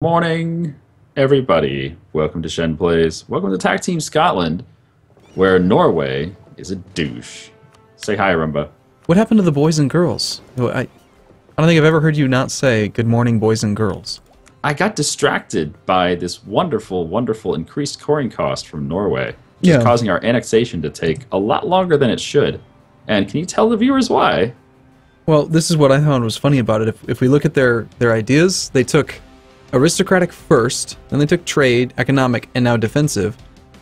Morning, everybody. Welcome to Shen Plays. Welcome to TACTeam Scotland, where Norway is a douche. Say hi, Arumba. What happened to the boys and girls? I don't think I've ever heard you not say good morning, boys and girls. I got distracted by this wonderful, wonderful increased coring cost from Norway, which is causing our annexation to take a lot longer than it should. And can you tell the viewers why? Well, this is what I found was funny about it. If we look at their ideas, they took aristocratic first, then they took trade, economic, and now defensive.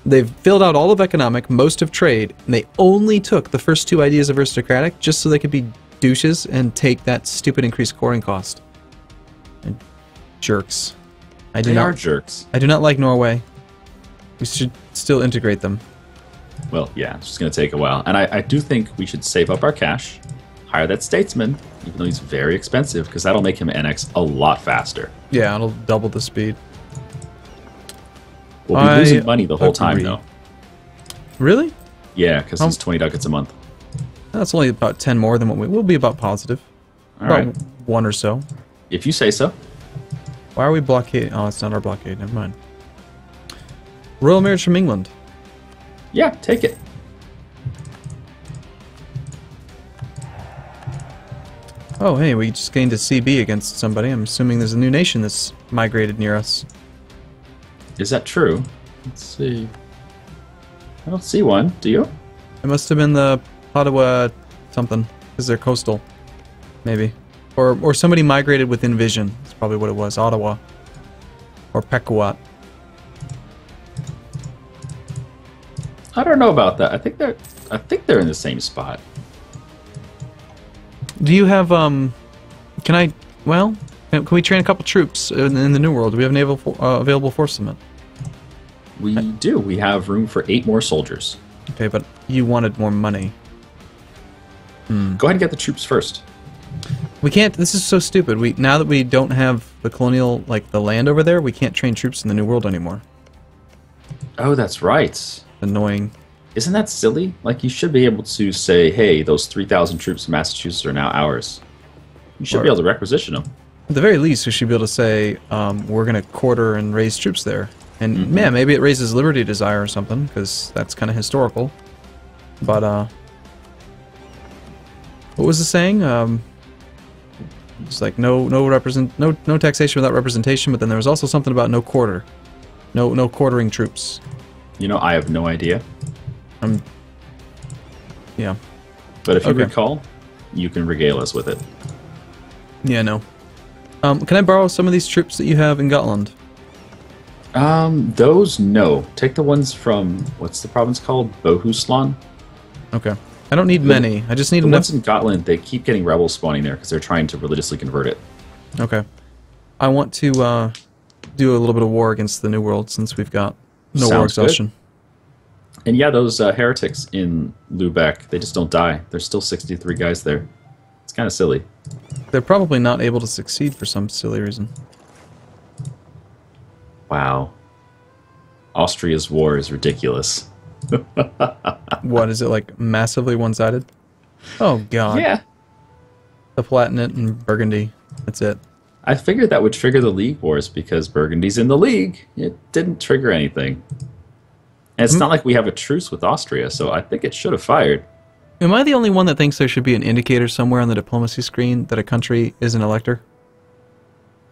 They've filled out all of economic, most of trade, and they only took the first two ideas of aristocratic just so they could be douches and take that stupid increased coring cost. And jerks. They are jerks. I do not like Norway. We should still integrate them. Well, yeah, it's just going to take a while. And I do think we should save up our cash, hire that statesman, even though he's very expensive, because that'll make him annex a lot faster. Yeah, it'll double the speed. We'll be losing money the whole time, though. Really? Yeah, because it's 20 ducats a month. That's only about 10 more than what we'll be about positive. All right. One or so. If you say so. Why are we blockade? Oh, it's not our blockade. Never mind. Royal marriage from England. Yeah, take it. Oh, hey, we just gained a CB against somebody. I'm assuming there's a new nation that's migrated near us. Is that true? Let's see. I don't see one. Do you? It must have been the Ottawa something, because they're coastal. Maybe. Or somebody migrated within vision. That's probably what it was. Ottawa. Or Pequot. I don't know about that. I think they're in the same spot. Do you have, can we train a couple troops in the New World? Do we have an available force summit? We do. We have room for 8 more soldiers. Okay, but you wanted more money. Go ahead and get the troops first. We can't, this is so stupid. Now that we don't have the colonial, like the land over there, we can't train troops in the New World anymore. Oh, that's right. Annoying. Isn't that silly? Like, you should be able to say, hey, those 3,000 troops in Massachusetts are now ours. You should be able to requisition them. At the very least, we should be able to say, we're going to quarter and raise troops there. And, man, maybe it raises liberty desire or something, because that's kind of historical. But, what was the saying? It's like, no taxation without representation, but then there was also something about no quarter. No quartering troops. You know, I have no idea. Yeah. But if you recall, you can regale us with it. Yeah, no. Can I borrow some of these troops that you have in Gotland? Those, no. Take the ones from, what's the province called? Bohuslän? Okay. I don't need many. I just need enough. The ones in Gotland, they keep getting rebels spawning there because they're trying to religiously convert it. Okay. I want to do a little bit of war against the New World since we've got no war exhaustion. And yeah, those heretics in Lubeck, they just don't die. There's still 63 guys there. It's kind of silly. They're probably not able to succeed for some silly reason. Wow. Austria's war is ridiculous. What, is it like massively one-sided? Oh, God. Yeah. The Palatinate and Burgundy. That's it. I figured that would trigger the League Wars because Burgundy's in the League. It didn't trigger anything. And it's not like we have a truce with Austria, so I think it should have fired. Am I the only one that thinks there should be an indicator somewhere on the diplomacy screen that a country is an elector?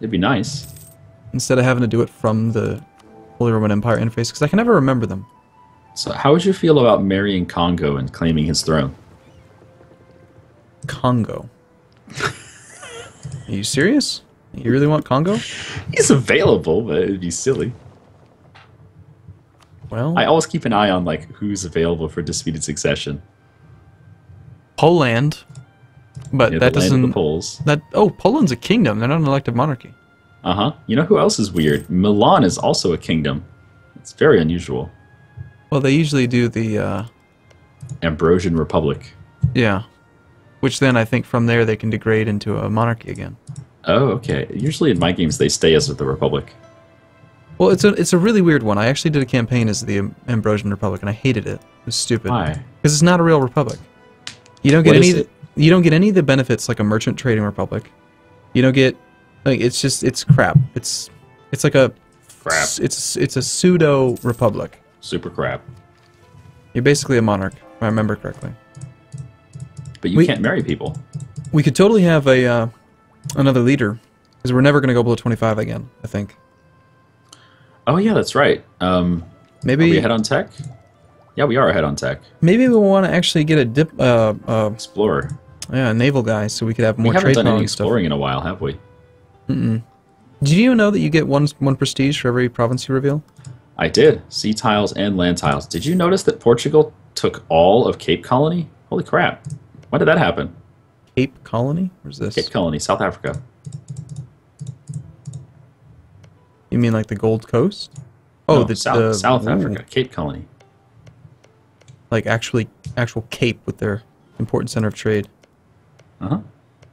It'd be nice. Instead of having to do it from the Holy Roman Empire interface, because I can never remember them. So how would you feel about marrying Congo and claiming his throne? Congo? Are you serious? You really want Congo? He's available, but it'd be silly. Well, I always keep an eye on like who's available for disputed succession. Poland, but yeah, that doesn't. The Poles. Poland's a kingdom. They're not an elective monarchy. You know who else is weird? Milan is also a kingdom. It's very unusual. Well, they usually do the Ambrosian Republic. Yeah, which then I think from there they can degrade into a monarchy again. Oh, okay. Usually in my games they stay as the Republic. Well, it's a really weird one. I actually did a campaign as the Ambrosian Republic, and I hated it. It was stupid. Why? Because it's not a real republic. You don't get you don't get any of the benefits like a merchant trading republic. You don't get, like, it's crap. It's It's like a Crap. It's a pseudo republic. Super crap. You're basically a monarch, if I remember correctly. But you can't marry people. We could totally have a another leader, because we're never going to go below 25 again, I think. Oh yeah, that's right. Maybe are we ahead on tech? Yeah, we are ahead on tech. Maybe we want to actually get a explorer. Yeah, a naval guy, so we could have more trade. We haven't done any stuff. exploring in a while, have we? Mm-mm. Did you know that you get one prestige for every province you reveal? I did. Sea tiles and land tiles. Did you notice that Portugal took all of Cape Colony? Holy crap. When did that happen? Cape Colony? Where's this? Cape Colony, South Africa. You mean like the Gold Coast? Oh, no, South Africa, Cape Colony. Like actual Cape with their important center of trade. Uh-huh.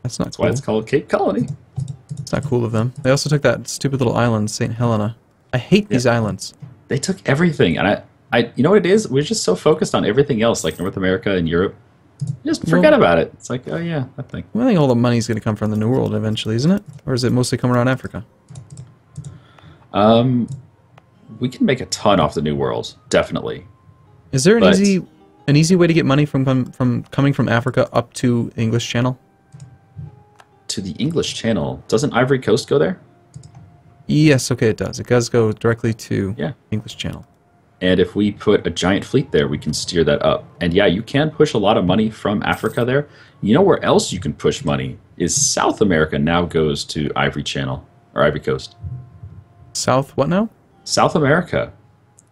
That's not That's cool. why it's called Cape Colony. It's not cool of them. They also took that stupid little island, St. Helena. I hate these islands. They took everything, and I you know what it is? We're just so focused on everything else, like North America and Europe. Just forget about it. It's like, oh yeah, that thing. Well, I think all the money's going to come from the New World eventually, isn't it? Or is it mostly come around Africa? We can make a ton off the New World, definitely. Is there an easy way to get money from coming from Africa up to English Channel? To the English Channel, doesn't Ivory Coast go there? Yes, okay, it does. It does go directly to English Channel. And if we put a giant fleet there, we can steer that up. And yeah, you can push a lot of money from Africa there. You know where else you can push money is South America now goes to Ivory Channel, or Ivory Coast. South what now? South America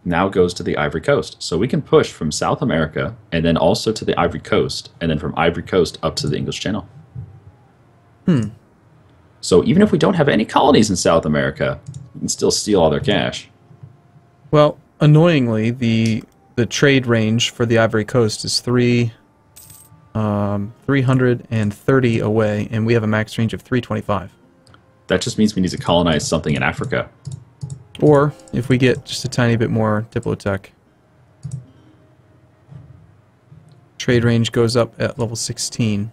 now goes to the Ivory Coast. So we can push from South America and then also to the Ivory Coast, and then from Ivory Coast up to the English Channel. So even if we don't have any colonies in South America, we can still steal all their cash. Well, annoyingly, the trade range for the Ivory Coast is 330 away, and we have a max range of 325. That just means we need to colonize something in Africa. Or if we get just a tiny bit more Diplotech. Trade range goes up at level 16.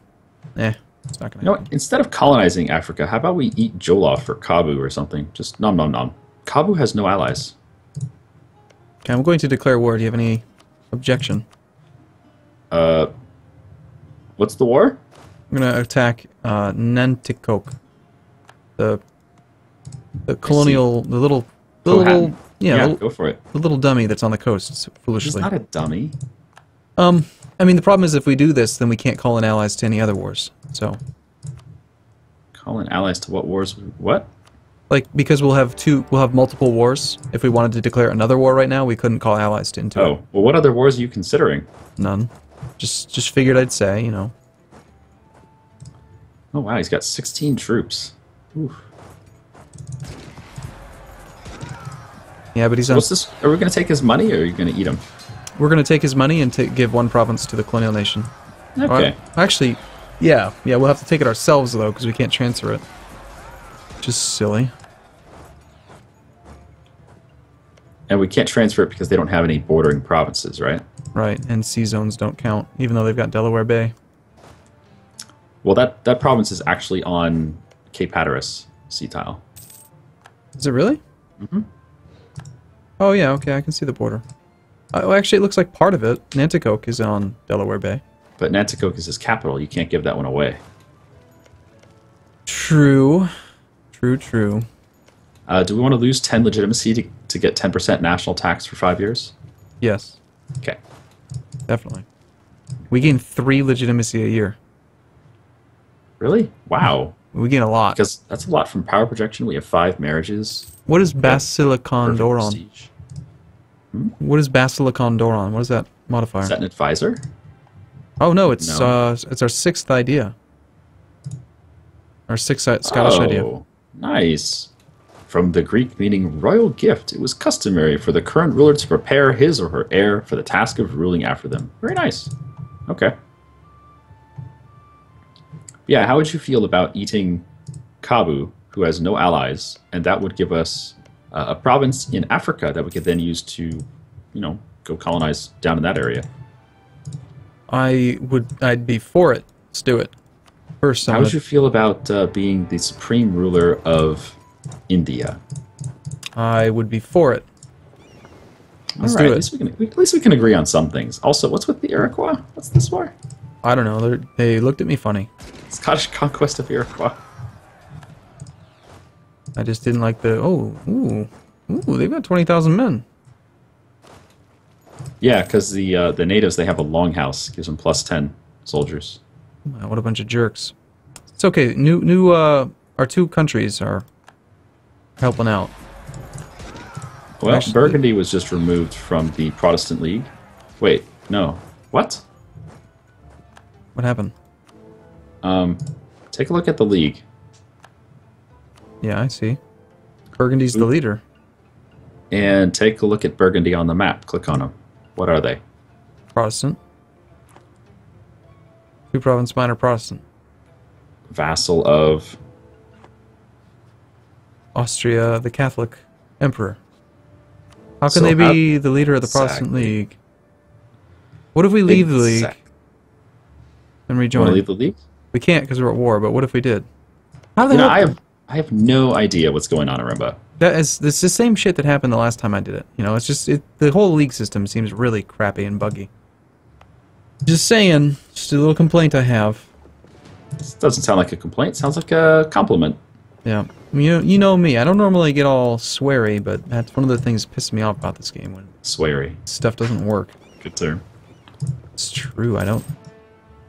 It's not gonna happen. Instead of colonizing Africa, how about we eat Jollof for Kabu or something? Just nom nom nom. Kabu has no allies. Okay, I'm going to declare war. Do you have any objection? What's the war? I'm going to attack Nanticoke. The colonial, the little go for it. The little dummy that's on the coast, foolishly. He's not a dummy. I mean, the problem is if we do this, then we can't call in allies to any other wars. So, call in allies to what wars? What? Like, because we'll have multiple wars. If we wanted to declare another war right now, we couldn't call allies into it. Oh, well, what other wars are you considering? None. Just figured I'd say, you know. Oh wow, he's got 16 troops. Oof. Yeah, but he's on. What's this? Are we going to take his money, or are you going to eat him? We're going to take his money and give one province to the colonial nation. Okay. Actually, yeah, we'll have to take it ourselves, though, because we can't transfer it. Which is silly. And we can't transfer it because they don't have any bordering provinces, right? Right, and sea zones don't count, even though they've got Delaware Bay. Well, that province is actually on Cape Hatteras sea tile. Is it really? Mm-hmm. Oh, yeah, okay, I can see the border. Oh, actually, it looks like part of it. Nanticoke is on Delaware Bay. But Nanticoke is his capital. You can't give that one away. True. True. Do we want to lose 10 legitimacy to get 10% national tax for 5 years? Yes. Okay. Definitely. We gain 3 legitimacy a year. Really? Wow. We gain a lot. Because that's a lot from power projection. We have 5 marriages. What is Basilicon Doron? What is Basilicon Doron? What is that modifier? Is that an advisor? Oh no, it's our 6th idea. Our 6th Scottish idea. Nice. From the Greek meaning royal gift, it was customary for the current ruler to prepare his or her heir for the task of ruling after them. Very nice. Okay. Yeah, how would you feel about eating Kabu, who has no allies, and that would give us a province in Africa that we could then use to, go colonize down in that area? I'd be for it. Let's do it. First, how would you feel about being the supreme ruler of India? I would be for it. Let's All right, do at least we can agree on some things. Also, what's with the Iroquois? What's this war? I don't know. They looked at me funny. Scottish conquest of Iroquois. I just didn't like the... Ooh, they've got 20,000 men. Yeah, because the natives, they have a longhouse. Gives them plus 10 soldiers. Wow, what a bunch of jerks. It's okay. Our two countries are helping out. Well, Actually, Burgundy was just removed from the Protestant League. Wait, no. What? What happened? Take a look at the league. Yeah, I see. Burgundy's the leader. And take a look at Burgundy on the map. Click on them. What are they? Protestant. Two province minor Protestant. Vassal of... Austria, the Catholic Emperor. How can they be the leader of the Protestant Exactly. League? What if we leave the league and You rejoin? want to leave the league? We can't because we're at war, but what if we did? How the You know, hell? I have no idea what's going on in Arumba. It's the same shit that happened the last time I did it. You know, it's just the whole league system seems really crappy and buggy. Just saying, just a little complaint I have. This doesn't sound like a complaint. Sounds like a compliment. Yeah, you know me. I don't normally get all sweary, but that's one of the things that pisses me off about this game when Sweary. stuff doesn't work. Good term. It's true. I don't.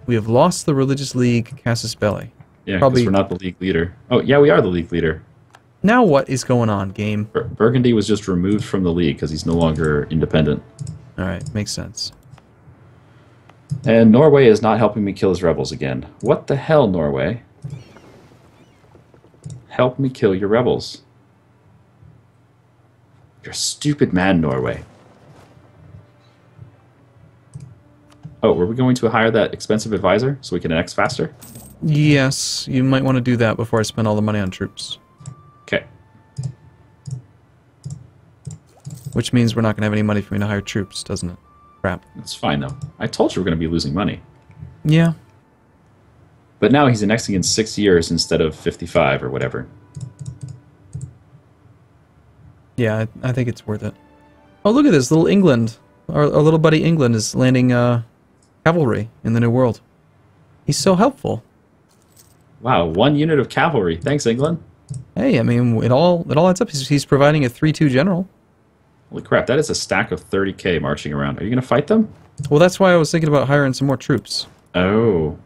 We have lost the religious league, Casus Belli. Yeah, because Probably- we're not the league leader. Oh, yeah, we are the league leader. Now what is going on, game? Burgundy was just removed from the league because he's no longer independent. All right, makes sense. And Norway is not helping me kill his rebels again. What the hell, Norway? Help me kill your rebels. You're a stupid man, Norway. Oh, were we going to hire that expensive advisor so we can annex faster? Yes, you might want to do that before I spend all the money on troops. Okay. Which means we're not going to have any money for me to hire troops, doesn't it? Crap. That's fine, though. I told you we're going to be losing money. Yeah. But now he's annexing in 6 years instead of 55 or whatever. Yeah, I think it's worth it. Oh, look at this. Little England. Our little buddy England is landing cavalry in the New World. He's so helpful. Wow, 1 unit of cavalry. Thanks, England. Hey, I mean, it all adds up. He's providing a 3-2 general. Holy crap, that is a stack of 30k marching around. Are you going to fight them? Well, that's why I was thinking about hiring some more troops. Oh.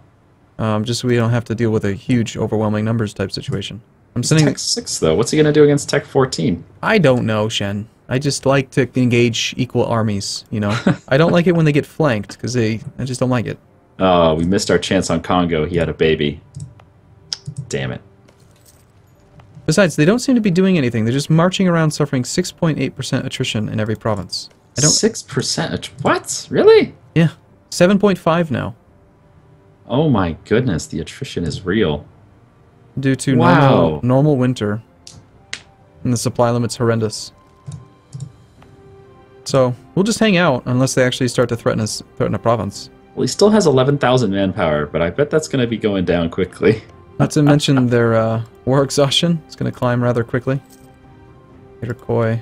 Just so we don't have to deal with a huge, overwhelming numbers type situation. I'm sending... Tech 6, though. What's he going to do against Tech 14? I don't know, Shen. I just like to engage equal armies, you know? I don't like it when they get flanked, because I just don't like it. Oh, we missed our chance on Congo. He had a baby. Damn it. Besides, they don't seem to be doing anything. They're just marching around suffering 6.8% attrition in every province. 6%? What? Really? Yeah. 7.5 now. Oh my goodness, the attrition is real. Due to Wow. normal winter. And the supply limit's horrendous. So, we'll just hang out unless they actually start to threaten a province. Well, he still has 11,000 manpower, but I bet that's going to be going down quickly. Not to mention their war exhaustion. It's going to climb rather quickly. Iroquois.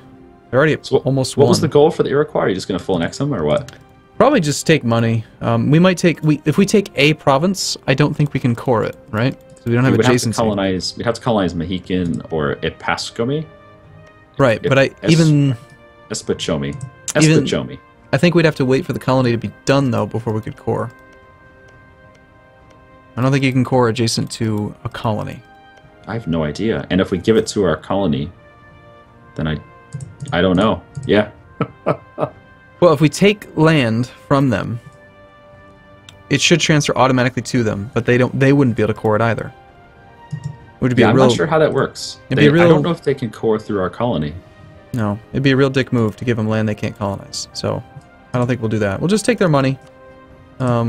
They're already almost What won. was the goal for the Iroquois? Are you just going to full annex them, or what? Probably just take money. We might take... If we take a province, I don't think we can core it, right? So we don't have We'd have to adjacency. we'd have to colonize Mohican or Epascomi. Right, but even... Espachomi. Espachomi. I think we'd have to wait for the colony to be done, though, before we could core. I don't think you can core adjacent to a colony. I have no idea. And if we give it to our colony, then I don't know. Yeah. Well, if we take land from them, it should transfer automatically to them, but they wouldn't be able to core it either. Would it be Yeah, a I'm real... not sure how that works. It'd be a real... I don't know if they can core through our colony. No, it'd be a real dick move to give them land they can't colonize. So, I don't think we'll do that. We'll just take their money. I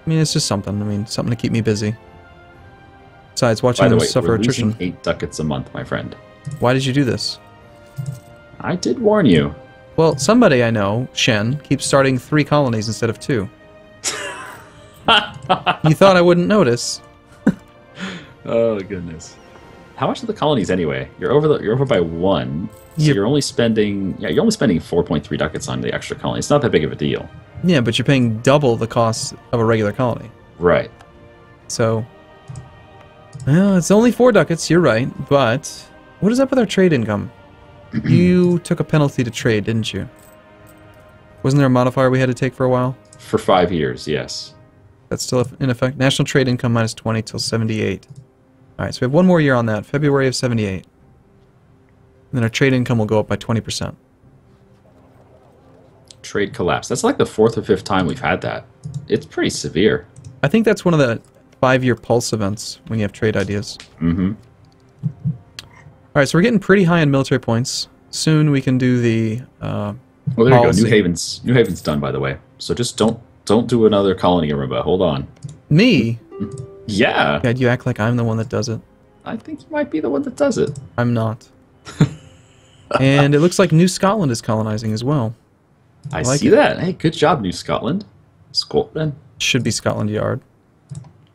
mean, it's just something. I mean, something to keep me busy. Besides, watching them suffer we're attrition. losing 8 ducats a month, my friend. Why did you do this? I did warn you. Well, somebody I know, Shen, keeps starting 3 colonies instead of 2. You thought I wouldn't notice. Oh, goodness. How much are the colonies anyway? You're over by 1. So Yep. you're only spending 4.3 ducats on the extra colony. It's not that big of a deal. Yeah, but you're paying double the cost of a regular colony. Right. So, well, it's only 4 ducats, you're right, but what is up with our trade income? You took a penalty to trade, didn't you? Wasn't there a modifier we had to take for a while? For 5 years, yes. That's still in effect. National trade income minus 20 till 78. Alright, so we have 1 more year on that, February of 78. And then our trade income will go up by 20%. Trade collapse. That's like the 4th or 5th time we've had that. It's pretty severe. I think that's one of the 5-year pulse events when you have trade ideas. Mm-hmm. Alright, so we're getting pretty high in military points. Soon we can do the Well, there policy. you go. New Haven's done, by the way. So just don't do another colony, Arumba. Hold on. Me? Yeah. God, you act like I'm the one that does it. I think you might be the one that does it. I'm not. And it looks like New Scotland is colonizing as well. I like see it. that. Hey, good job, New Scotland. Scotland. Should be Scotland Yard.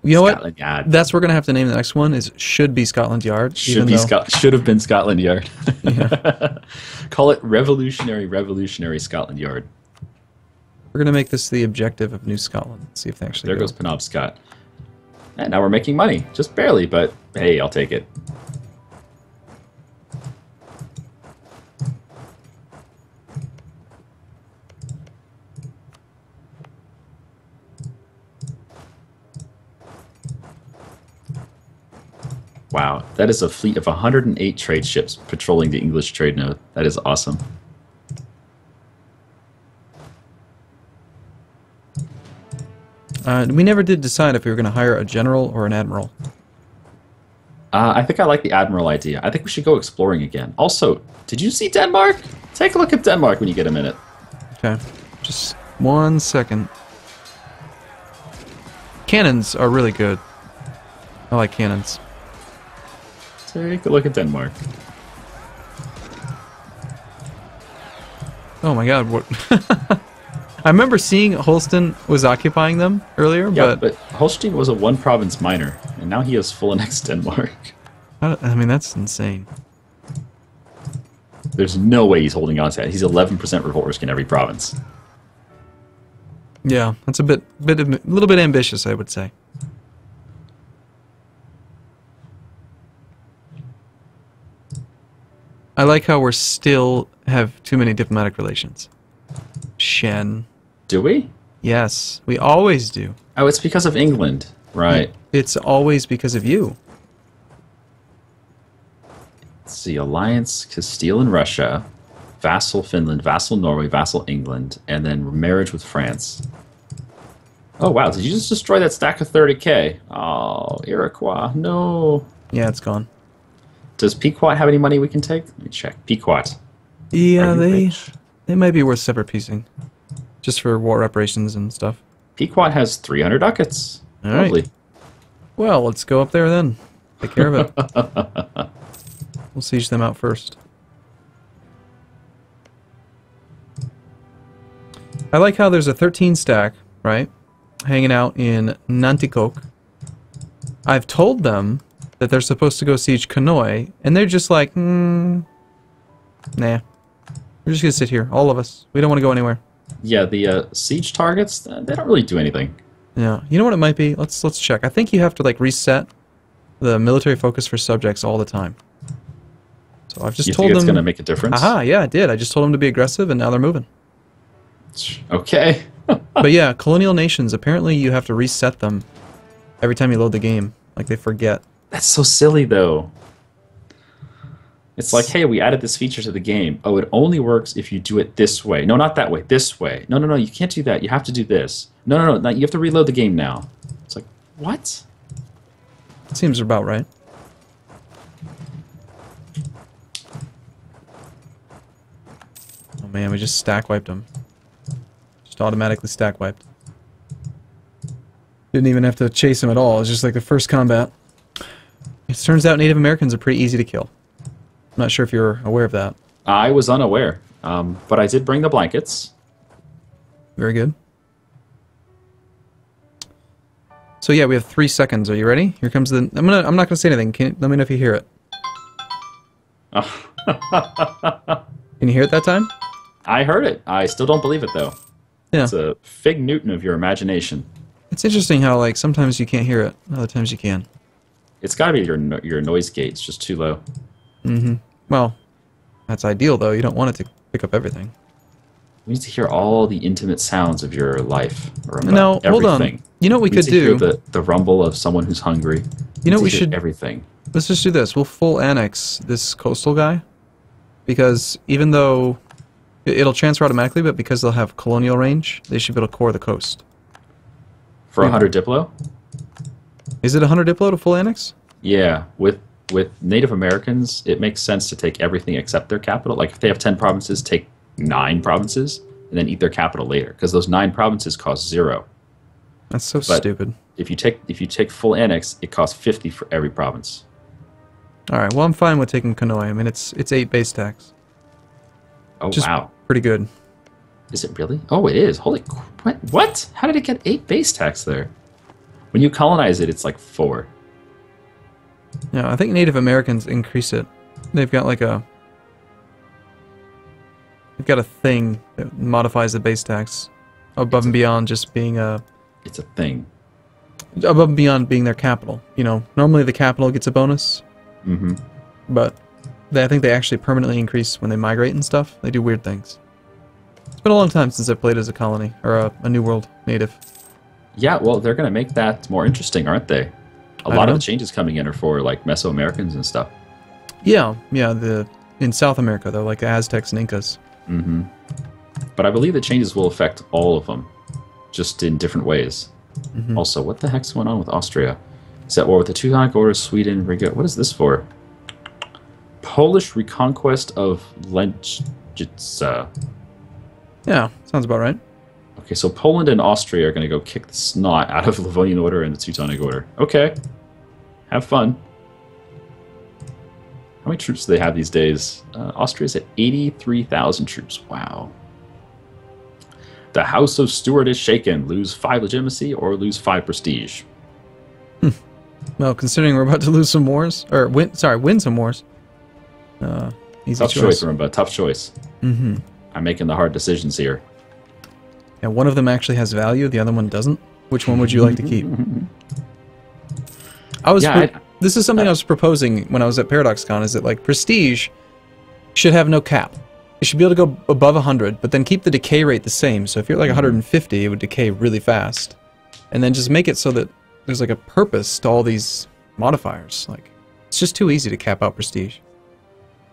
You know Scotland what? Yard. That's what we're gonna have to name the next one. Is should be Scotland Yard. Should have been Scotland Yard. Call it revolutionary Scotland Yard. We're gonna make this the objective of New Scotland. See if they actually. There go. goes Penobscot. And now we're making money. Just barely, but hey, I'll take it. Wow, that is a fleet of 108 trade ships patrolling the English trade node. That is awesome. We never did decide if we were going to hire a general or an admiral. I think I like the Admiral idea. I think we should go exploring again. Also, did you see Denmark? Take a look at Denmark when you get a minute. Okay, just 1 second. Cannons are really good. I like cannons. Take a look at Denmark. Oh my god, what? I remember seeing Holstein was occupying them earlier, Yeah, but but Holstein was a one-province minor, and now he has full annexed Denmark. I mean, that's insane. There's no way he's holding on to that. He's 11% revolt risk in every province. Yeah, that's a little bit ambitious, I would say. I like how we're still have too many diplomatic relations. Shen. Do we? Yes, we always do. Oh, it's because of England. Right. It's always because of you. Let's see. Alliance, Castile and Russia. Vassal Finland, vassal Norway, vassal England. And then marriage with France. Oh, wow. Did you just destroy that stack of 30k? Oh, Iroquois. No. Yeah, it's gone. Does Pequot have any money we can take? Let me check. Pequot. Yeah, Are you they rich? might be worth separate piecing. Just for war reparations and stuff. Pequot has 300 ducats. All right. Lovely. Well, let's go up there then. Take care of it. We'll siege them out first. I like how there's a 13 stack, right? Hanging out in Nanticoke. I've told them that they're supposed to go siege Kanoi, and they're just like, nah. We're just gonna sit here, all of us. We don't want to go anywhere. Yeah, the siege targets, they don't really do anything. Yeah, you know what it might be? Let's check. I think you have to like reset the military focus for subjects all the time. So I've just You told think it's them. going to make a difference? Aha, yeah, I did. I just told them to be aggressive, and now they're moving. Okay. But yeah, colonial nations. Apparently, you have to reset them every time you load the game. Like they forget. That's so silly, though. It's like, hey, we added this feature to the game. Oh, it only works if you do it this way. No, not that way. This way. No, no, no. You can't do that. You have to do this. No, no, no. You have to reload the game now. It's like, what? Seems about right. Oh man, we just stack wiped them. Just automatically stack wiped. Didn't even have to chase him at all. It's just like the first combat. It turns out Native Americans are pretty easy to kill. I'm not sure if you're aware of that. I was unaware, but I did bring the blankets. Very good. So yeah, we have 3 seconds. Are you ready? Here comes the. I'm not gonna say anything. Let me know if you hear it. Oh. Can you hear it that time? I heard it. I still don't believe it, though. Yeah. It's a fig Newton of your imagination. It's interesting how, like, sometimes you can't hear it, other times you can. It's got to be your noise gate. It's just too low. Mm-hmm. Well, that's ideal, though. You don't want it to pick up everything. We need to hear all the intimate sounds of your life. No, everything. hold on. You know what we could do? Hear the rumble of someone who's hungry. You know what we should... Everything. Let's just do this. We'll full annex this coastal guy. Because even though it'll transfer automatically, but because they'll have colonial range, they should be able to core the coast. For 100 Diplo? Is it 100 Diplo to full annex? Yeah. With Native Americans, it makes sense to take everything except their capital. Like, if they have 10 provinces, take 9 provinces, and then eat their capital later. Because those 9 provinces cost 0. That's so stupid. If you take full annex, it costs 50 for every province. Alright, well, I'm fine with taking Kanoi. I mean, it's 8 base tax. Oh, Just wow. pretty good. Is it really? Oh, it is. Holy what? How did it get 8 base tax there? When you colonize it, it's like 4. Yeah, I think Native Americans increase it. They've got like a... They've got a thing that modifies the base tax. Above and beyond just being a... It's a thing. Above and beyond being their capital. You know, normally the capital gets a bonus. Mm-hmm. But I think they actually permanently increase when they migrate and stuff. They do weird things. It's been a long time since I played as a colony, or a New World native. Yeah, well, they're going to make that more interesting, aren't they? A lot of the changes coming in are for, like, Mesoamericans and stuff. Yeah, in South America, though, like the Aztecs and Incas. Mm-hmm. But I believe the changes will affect all of them, just in different ways. Mm-hmm. Also, what the heck's going on with Austria? Is at war with the Teutonic Order, Sweden, Riga. What is this for? Polish reconquest of Lęczyca. Yeah, sounds about right. Okay, so Poland and Austria are going to go kick the snot out of the Livonian Order and the Teutonic Order. Okay. Have fun. How many troops do they have these days? Austria's at 83,000 troops. Wow. The House of Stuart is shaken. Lose 5 legitimacy or lose 5 prestige. Well, considering we're about to lose some wars, or win some wars. Easy Tough choice, Arumba. Tough choice. Mm-hmm. I'm making the hard decisions here. Yeah, one of them actually has value, the other one doesn't. Which one would you like to keep? This is something I was proposing when I was at ParadoxCon, is that, like, prestige should have no cap. It should be able to go above 100, but then keep the decay rate the same. So if you're like 150, it would decay really fast. And then just make it so that there's like a purpose to all these modifiers. Like, it's just too easy to cap out prestige.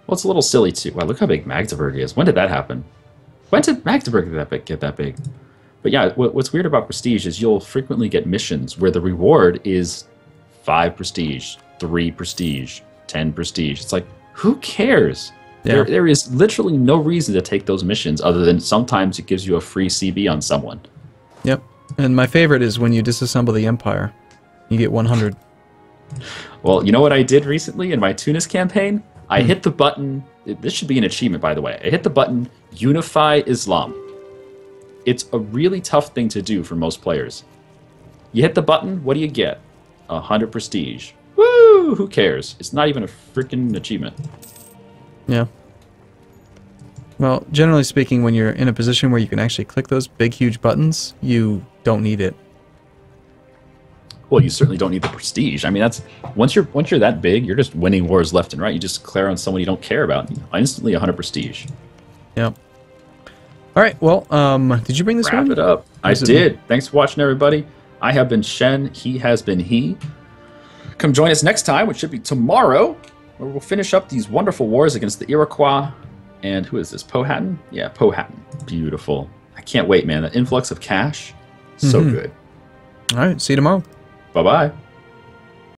Well, it's a little silly too. Wow, look how big Magdeburg is. When did that happen? When did Magdeburg get that big? But yeah, what's weird about prestige is you'll frequently get missions where the reward is 5 prestige, 3 prestige, 10 prestige. It's like, who cares? Yeah. There is literally no reason to take those missions other than sometimes it gives you a free CB on someone. Yep. And my favorite is when you disassemble the Empire. You get 100. Well, you know what I did recently in my Tunis campaign? I hit the button. This should be an achievement, by the way. I hit the button, Unify Islam. It's a really tough thing to do for most players. You hit the button, what do you get? 100 prestige. Woo! Who cares? It's not even a freaking achievement. Yeah. Well, generally speaking, when you're in a position where you can actually click those big, huge buttons, you don't need it. Well, you certainly don't need the prestige. I mean, that's once you're that big, you're just winning wars left and right. You just declare on someone you don't care about. Instantly 100 prestige. Yep. All right. Well, did you bring this one? Wrap it up. I did. Thanks for watching, everybody. I have been Shen. He has been he. Come join us next time, which should be tomorrow, where we'll finish up these wonderful wars against the Iroquois. And who is this? Powhatan? Yeah, Powhatan. Beautiful. I can't wait, man. The influx of cash, so good. All right. See you tomorrow. Bye-bye.